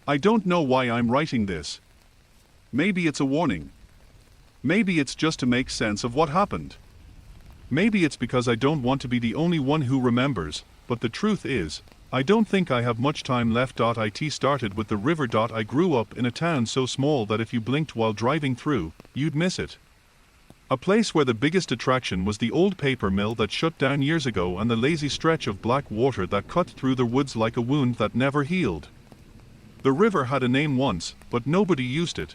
I don't know why I'm writing this. Maybe it's a warning. Maybe it's just to make sense of what happened. Maybe it's because I don't want to be the only one who remembers, but the truth is, I don't think I have much time left. It started with the river. I grew up in a town so small that if you blinked while driving through, you'd miss it. A place where the biggest attraction was the old paper mill that shut down years ago and the lazy stretch of black water that cut through the woods like a wound that never healed. The river had a name once, but nobody used it.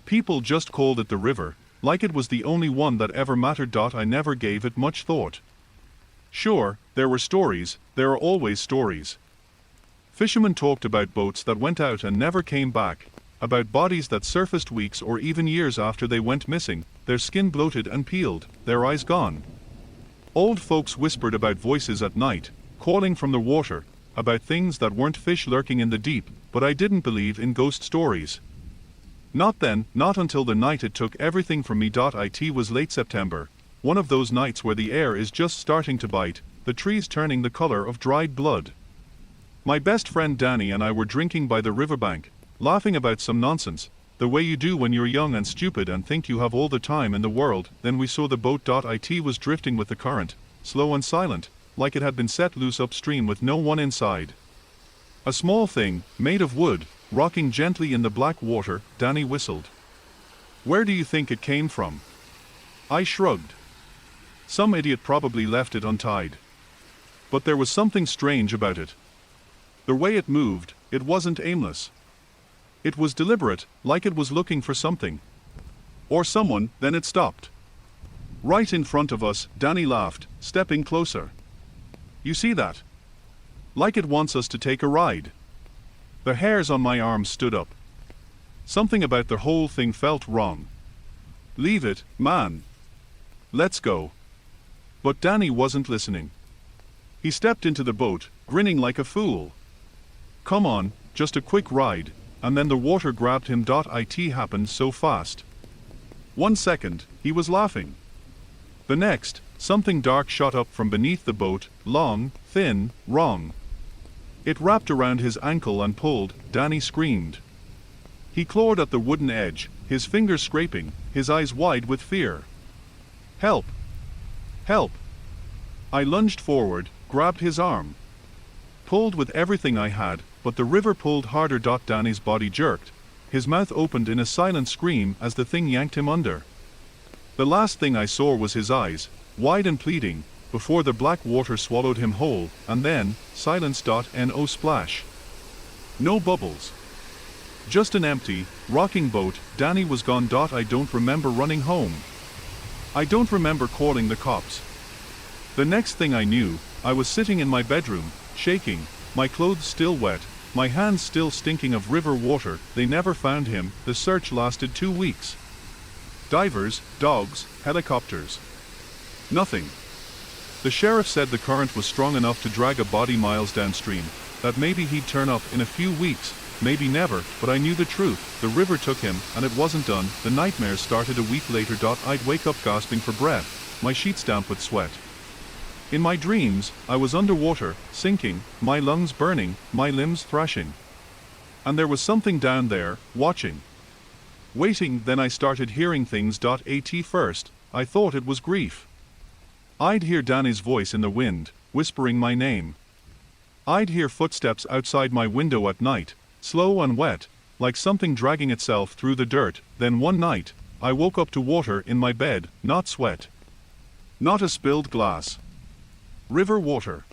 People just called it the river, like it was the only one that ever mattered. I never gave it much thought. Sure, there were stories, there are always stories. Fishermen talked about boats that went out and never came back, about bodies that surfaced weeks or even years after they went missing, their skin bloated and peeled, their eyes gone. Old folks whispered about voices at night, calling from the water, about things that weren't fish lurking in the deep, but I didn't believe in ghost stories. Not then, not until the night it took everything from me. It was late September, one of those nights where the air is just starting to bite, the trees turning the color of dried blood. My best friend Danny and I were drinking by the riverbank, laughing about some nonsense, the way you do when you're young and stupid and think you have all the time in the world. Then we saw the boat. It was drifting with the current, slow and silent, like it had been set loose upstream with no one inside. A small thing, made of wood, rocking gently in the black water. Danny whistled. Where do you think it came from? I shrugged. Some idiot probably left it untied. But there was something strange about it. The way it moved, it wasn't aimless. It was deliberate, like it was looking for something. Or someone. Then it stopped. Right in front of us. Danny laughed, stepping closer. You see that? Like it wants us to take a ride. The hairs on my arms stood up. Something about the whole thing felt wrong. Leave it, man. Let's go. But Danny wasn't listening. He stepped into the boat, grinning like a fool. Come on, just a quick ride, and then the water grabbed him. It happened so fast. 1 second, he was laughing. The next, something dark shot up from beneath the boat, long, thin, wrong. It wrapped around his ankle and pulled. Danny screamed. He clawed at the wooden edge, his fingers scraping, his eyes wide with fear. Help! Help! I lunged forward, grabbed his arm. Pulled with everything I had, but the river pulled harder. Danny's body jerked. His mouth opened in a silent scream as the thing yanked him under. The last thing I saw was his eyes, wide and pleading, before the black water swallowed him whole, and then, silence. No splash. No bubbles. Just an empty, rocking boat. Danny was gone. I don't remember running home. I don't remember calling the cops. The next thing I knew, I was sitting in my bedroom, shaking, my clothes still wet, my hands still stinking of river water. They never found him. The search lasted 2 weeks. Divers, dogs, helicopters. Nothing. The sheriff said the current was strong enough to drag a body miles downstream, that maybe he'd turn up in a few weeks, maybe never, but I knew the truth. The river took him, and it wasn't done. The nightmares started a week later. I'd wake up gasping for breath, my sheets damp with sweat. In my dreams, I was underwater, sinking, my lungs burning, my limbs thrashing. And there was something down there, watching. Waiting. Then I started hearing things. At first, I thought it was grief. I'd hear Danny's voice in the wind, whispering my name. I'd hear footsteps outside my window at night, slow and wet, like something dragging itself through the dirt. Then one night, I woke up to water in my bed, not sweat. Not a spilled glass. River water.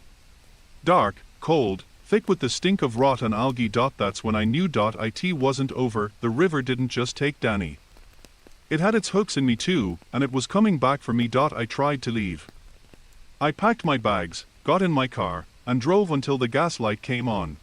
Dark, cold, thick with the stink of rot and algae. That's when I knew. It wasn't over. The river didn't just take Danny. It had its hooks in me too, and it was coming back for me. I tried to leave. I packed my bags, got in my car, and drove until the gas light came on.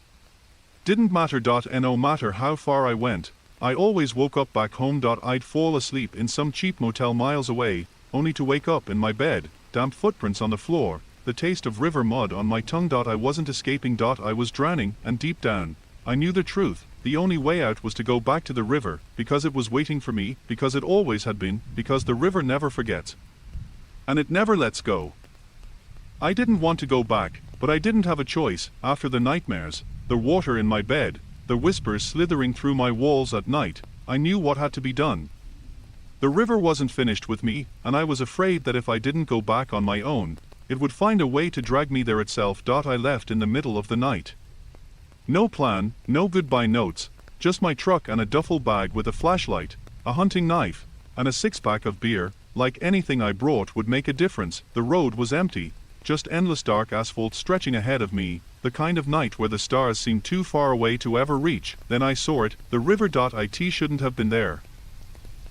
Didn't matter. No matter how far I went, I always woke up back home. I'd fall asleep in some cheap motel miles away, only to wake up in my bed, damp footprints on the floor, the taste of river mud on my tongue. I wasn't escaping. I was drowning, and deep down, I knew the truth. The only way out was to go back to the river, because it was waiting for me, because it always had been, because the river never forgets. And it never lets go. I didn't want to go back, but I didn't have a choice. After the nightmares, the water in my bed, the whispers slithering through my walls at night, I knew what had to be done. The river wasn't finished with me, and I was afraid that if I didn't go back on my own, it would find a way to drag me there itself. I left in the middle of the night. No plan, no goodbye notes, just my truck and a duffel bag with a flashlight, a hunting knife, and a six-pack of beer. Like anything I brought would make a difference. The road was empty, just endless dark asphalt stretching ahead of me, the kind of night where the stars seemed too far away to ever reach. Then I saw it, the river. It shouldn't have been there.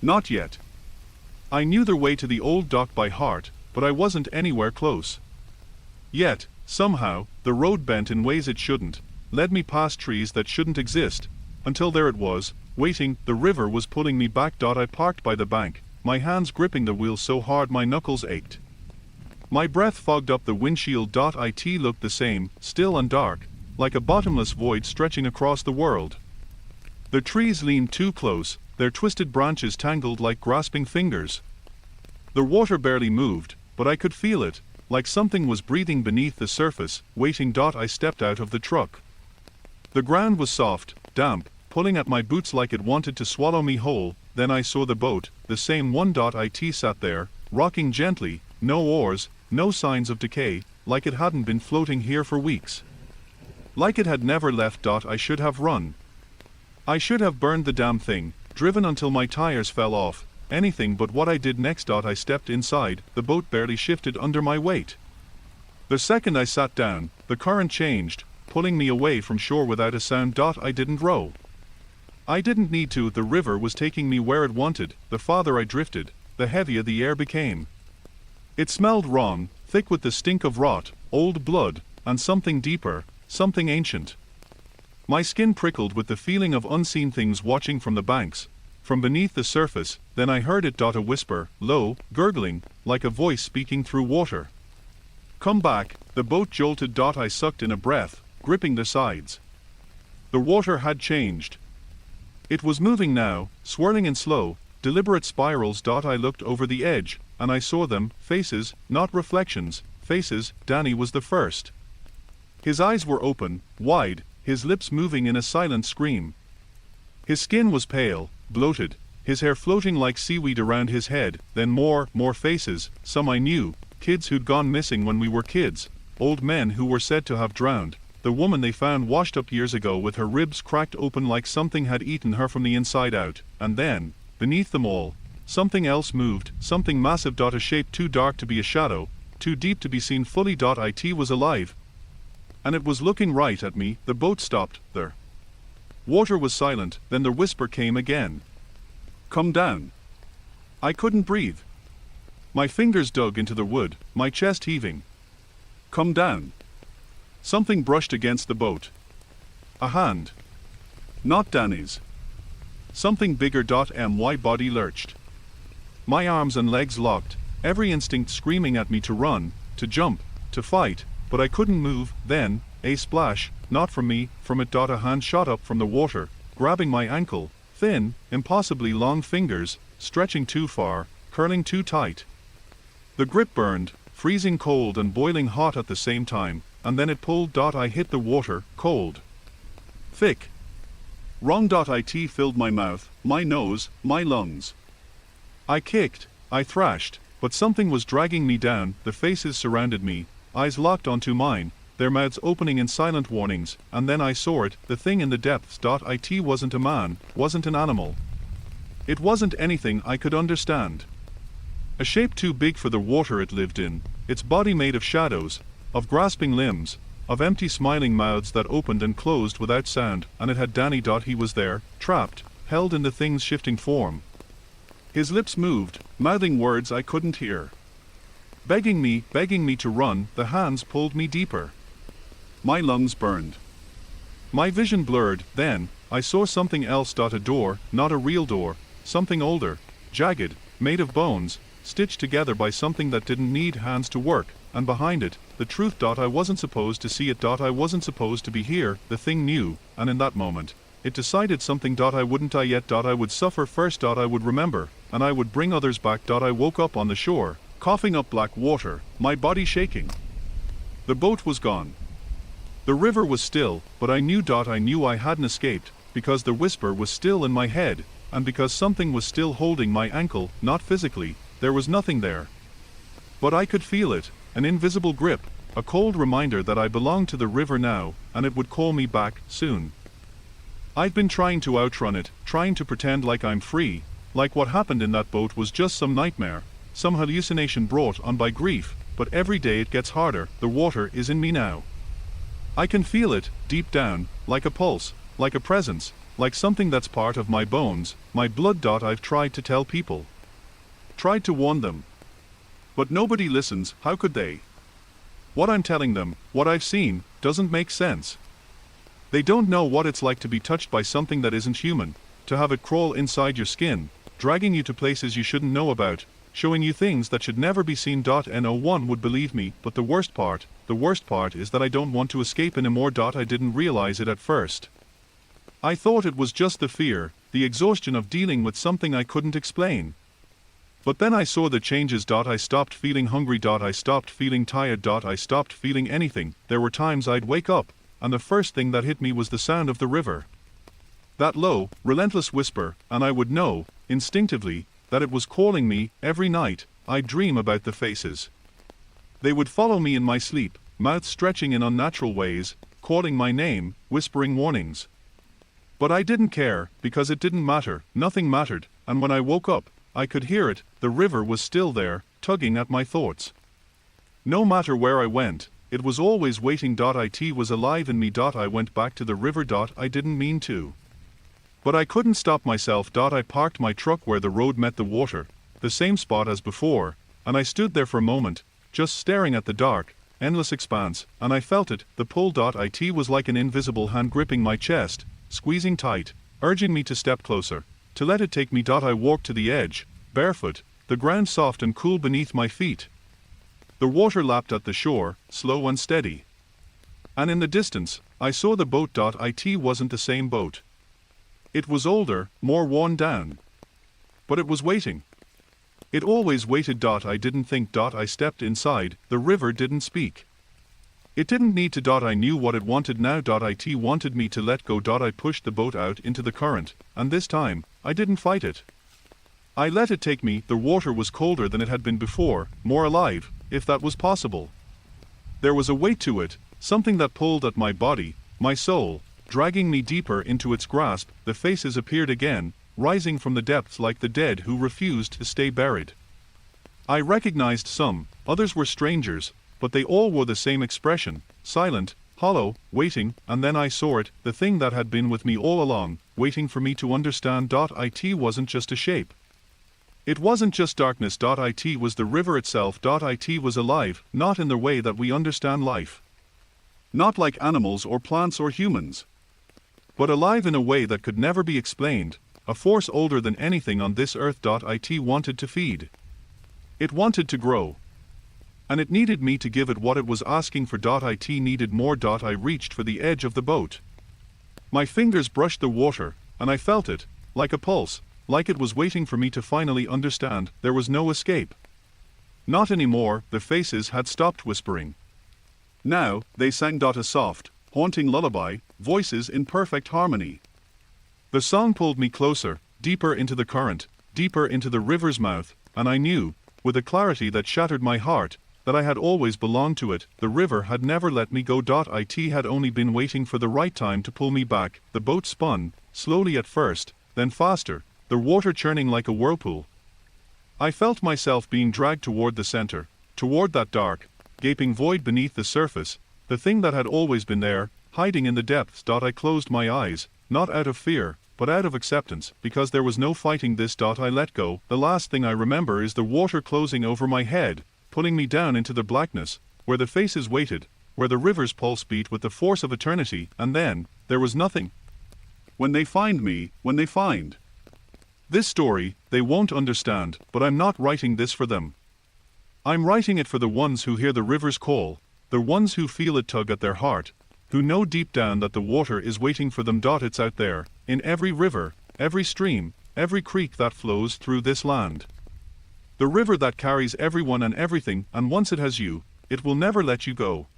Not yet. I knew the way to the old dock by heart, but I wasn't anywhere close. Yet, somehow, the road bent in ways it shouldn't, led me past trees that shouldn't exist, until there it was, waiting. The river was pulling me back. I parked by the bank, my hands gripping the wheel so hard my knuckles ached. My breath fogged up the windshield. It looked the same, still and dark, like a bottomless void stretching across the world. The trees leaned too close, their twisted branches tangled like grasping fingers. The water barely moved, but I could feel it, like something was breathing beneath the surface, waiting. I stepped out of the truck. The ground was soft, damp, pulling at my boots like it wanted to swallow me whole. Then I saw the boat, the same one. It sat there, rocking gently, no oars, no signs of decay, like it hadn't been floating here for weeks. Like it had never left. I should have run. I should have burned the damn thing, driven until my tires fell off, anything but what I did next. I stepped inside, the boat barely shifted under my weight. The second I sat down, the current changed, pulling me away from shore without a sound. I didn't row. I didn't need to. The river was taking me where it wanted. The farther I drifted, the heavier the air became. It smelled wrong, thick with the stink of rot, old blood, and something deeper, something ancient. My skin prickled with the feeling of unseen things watching from the banks, from beneath the surface. Then I heard it. A whisper, low, gurgling, like a voice speaking through water. Come back. The boat jolted. I sucked in a breath, gripping the sides. The water had changed. It was moving now, swirling in slow, deliberate spirals. I looked over the edge, and I saw them, faces, not reflections, faces. Danny was the first. His eyes were open, wide, his lips moving in a silent scream. His skin was pale, bloated, his hair floating like seaweed around his head. Then more faces, some I knew, kids who'd gone missing when we were kids, old men who were said to have drowned, the woman they found washed up years ago with her ribs cracked open like something had eaten her from the inside out. And then, beneath them all, something else moved, something massive. A shape too dark to be a shadow, too deep to be seen fully. It was alive. And it was looking right at me. The boat stopped, there. Water was silent. Then the whisper came again. Come down. I couldn't breathe. My fingers dug into the wood, my chest heaving. Come down. Something brushed against the boat. A hand. Not Danny's. Something bigger. My body lurched. My arms and legs locked, every instinct screaming at me to run, to jump, to fight, but I couldn't move. Then, a splash, not from me, from it. A hand shot up from the water, grabbing my ankle, thin, impossibly long fingers, stretching too far, curling too tight. The grip burned, freezing cold and boiling hot at the same time, and then it pulled. I hit the water, cold. Thick. Wrong. It filled my mouth, my nose, my lungs. I kicked, I thrashed, but something was dragging me down. The faces surrounded me, eyes locked onto mine, their mouths opening in silent warnings. And then I saw it, the thing in the depths. It wasn't a man, wasn't an animal. It wasn't anything I could understand. A shape too big for the water it lived in, its body made of shadows, of grasping limbs, of empty smiling mouths that opened and closed without sound. And it had Danny. He was there, trapped, held in the thing's shifting form. His lips moved, mouthing words I couldn't hear. Begging me to run. The hands pulled me deeper. My lungs burned. My vision blurred. Then, I saw something else. A door, not a real door, something older, jagged, made of bones, stitched together by something that didn't need hands to work, and behind it, the truth. I wasn't supposed to see it. I wasn't supposed to be here. The thing knew, and in that moment, it decided something. I wouldn't die yet. I would suffer first. I would remember, and I would bring others back. I woke up on the shore, coughing up black water, my body shaking. The boat was gone. The river was still, but I knew I hadn't escaped, because the whisper was still in my head, and because something was still holding my ankle, not physically, there was nothing there. But I could feel it, an invisible grip, a cold reminder that I belonged to the river now, and it would call me back, soon. I'd been trying to outrun it, trying to pretend like I'm free, like what happened in that boat was just some nightmare, some hallucination brought on by grief, but every day it gets harder, the water is in me now. I can feel it, deep down, like a pulse, like a presence, like something that's part of my bones, my blood. I've tried to tell people. Tried to warn them. But nobody listens, how could they? What I'm telling them, what I've seen, doesn't make sense. They don't know what it's like to be touched by something that isn't human, to have it crawl inside your skin, dragging you to places you shouldn't know about, showing you things that should never be seen. No one would believe me, but the worst part is that I don't want to escape anymore. I didn't realize it at first. I thought it was just the fear, the exhaustion of dealing with something I couldn't explain. But then I saw the changes. I stopped feeling hungry. I stopped feeling tired. I stopped feeling anything. There were times I'd wake up, and the first thing that hit me was the sound of the river. That low, relentless whisper, and I would know, instinctively, that it was calling me. Every night, I'd dream about the faces. They would follow me in my sleep, mouths stretching in unnatural ways, calling my name, whispering warnings. But I didn't care, because it didn't matter, nothing mattered, and when I woke up, I could hear it, the river was still there, tugging at my thoughts. No matter where I went, it was always waiting. It was alive in me. I went back to the river. I didn't mean to. But I couldn't stop myself. I parked my truck where the road met the water, the same spot as before, and I stood there for a moment, just staring at the dark, endless expanse, and I felt it, the pull. It was like an invisible hand gripping my chest, squeezing tight, urging me to step closer, to let it take me. I walked to the edge, barefoot, the ground soft and cool beneath my feet. The water lapped at the shore, slow and steady. And in the distance, I saw the boat. It wasn't the same boat. It was older, more worn down. But it was waiting. It always waited. I didn't think. I stepped inside, the river didn't speak. It didn't need to. I knew what it wanted now. It wanted me to let go. I pushed the boat out into the current, and this time, I didn't fight it. I let it take me. The water was colder than it had been before, more alive, if that was possible. There was a weight to it, something that pulled at my body, my soul, dragging me deeper into its grasp. The faces appeared again, rising from the depths like the dead who refused to stay buried. I recognized some, others were strangers, but they all wore the same expression, silent, hollow, waiting, and then I saw it, the thing that had been with me all along, waiting for me to understand. It wasn't just a shape. It wasn't just darkness. It was the river itself. It was alive, not in the way that we understand life. Not like animals or plants or humans. But alive in a way that could never be explained, a force older than anything on this earth. It wanted to feed. It wanted to grow. And it needed me to give it what it was asking for. It needed more. I reached for the edge of the boat. My fingers brushed the water, and I felt it, like a pulse, like it was waiting for me to finally understand. There was no escape. Not anymore. The faces had stopped whispering. Now, they sang a soft, haunting lullaby, voices in perfect harmony. The song pulled me closer, deeper into the current, deeper into the river's mouth, and I knew, with a clarity that shattered my heart, that I had always belonged to it. The river had never let me go. It had only been waiting for the right time to pull me back. The boat spun, slowly at first, then faster, the water churning like a whirlpool. I felt myself being dragged toward the center, toward that dark, gaping void beneath the surface, the thing that had always been there, hiding in the depths. I closed my eyes, not out of fear, but out of acceptance, because there was no fighting this. I let go. The last thing I remember is the water closing over my head, pulling me down into the blackness, where the faces waited, where the river's pulse beat with the force of eternity, and then, there was nothing. When they find me, when they find this story, they won't understand, but I'm not writing this for them. I'm writing it for the ones who hear the river's call, the ones who feel it tug at their heart, who know deep down that the water is waiting for them. It's out there, in every river, every stream, every creek that flows through this land. The river that carries everyone and everything, and once it has you, it will never let you go.